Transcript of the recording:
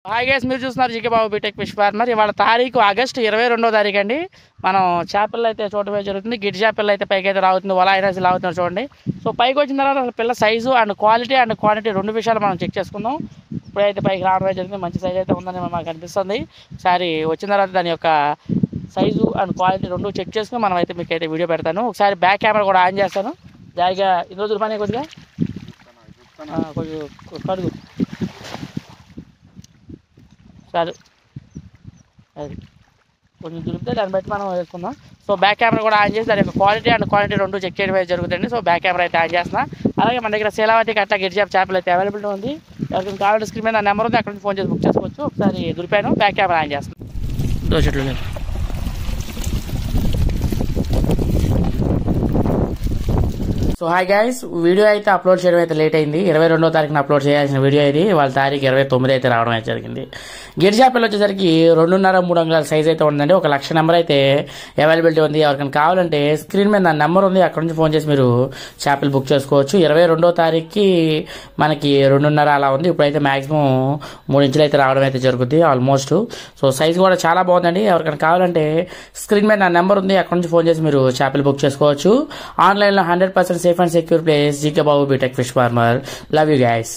Hi guys, మీరు చూస్తున్నారు GK బాబు BTech fish farmer. ఇవాళ తారీఖు ఆగస్టు 22వ తారీఖు అండి. మనం చేపలు అయితే చూడటమే జరుగుతుంది. గిడ్డి చేపలు అయితే పైకి అయితే రావుతుంది, వల అయినా లాగుతున్నారు చూడండి. సో పైకి వచ్చిన తర్వాత అసలు పిల్ల size and quality and quantity రెండు విషయాలు మనం చెక్ చేసుకుందాం. ఇప్పుడైతే పైకి రావడం జరుగుతుంది. మంచి సైజ్ అయితే ఉందని మాకు అనిపిస్తుంది. ఒకసారి వచ్చిన తర్వాత దాని యొక్క సైజు అండ్ క్వాలిటీ రెండు చెక్ చేసుకుని మనం అయితే మీకు అయితే వీడియో పెడతాను. ఒకసారి బ్యాక్ కెమెరా కూడా ఆన్ చేస్తాను. జాయిగా ఇన్ని రోజులు పని కొద్దిగా కొంచెం కడుగు చాలు, అది కొంచెం దురిపితే దాన్ని బట్టి మనం వేసుకుందాం. సో బ్యాక్ కెమెరా కూడా ఆన్ చేసి దాని యొక్క క్వాలిటీ అండ్ క్వాంటిటీ రెండు చెక్ చేయడం అయితే జరుగుతుంది. సో బ్యాక్ కెమెరా అయితే ఆన్ చేస్తున్నా. అలాగే మన దగ్గర శీలావతి అట్లా గిడ్డి చేపలు అయితే అవైలబిలిటీ ఉంది. ఎవరికి కావాలంటే స్క్రీన్ మీద నెంబర్ ఉంది, అక్కడ నుంచి ఫోన్ చేసి బుక్ చేసుకోవచ్చు. ఒకసారి దురిపాను, బ్యాక్ కెమెరా ఆన్ చేస్తాను. దోషట్లు లేదు. సో హాయ్ గైస్, వీడియో అయితే అప్లోడ్ చేయడం అయితే లేట్ అయింది. 22వ తారీఖున అప్లోడ్ చేయాల్సిన వీడియో ఇది. వాళ్ళ తారీఖు 29 అయితే రావడం అయితే జరిగింది. గిడ్డి చేపలు వచ్చేసరికి 2.5-3 అంగుళాల సైజ్ అయితే ఉందండి. 1,00,000 నెంబర్ అయితే అవైలబిలిటీ ఉంది. ఎవరికైనా కావాలంటే స్క్రీన్ మీద నా నెంబర్ ఉంది, అక్కడ నుంచి ఫోన్ చేసి మీరు చేపలు బుక్ చేసుకోవచ్చు. 22వ తారీఖుకి మనకి 2.5 అలా ఉంది. ఇప్పుడైతే మాక్సిమం 3 ఇంచులు అయితే రావడం అయితే జరుగుతుంది ఆల్మోస్ట్. సో సైజ్ కూడా చాలా బాగుందండి. ఎవరికైనా కావాలంటే స్క్రీన్ మీద నా నెంబర్ ఉంది, అక్కడ నుంచి ఫోన్ చేసి మీరు చేపలు బుక్ చేసుకోవచ్చు. ఆన్లైన్లో 100% safe and secure place. GK Babu Btech Fish Farmer. Love you guys.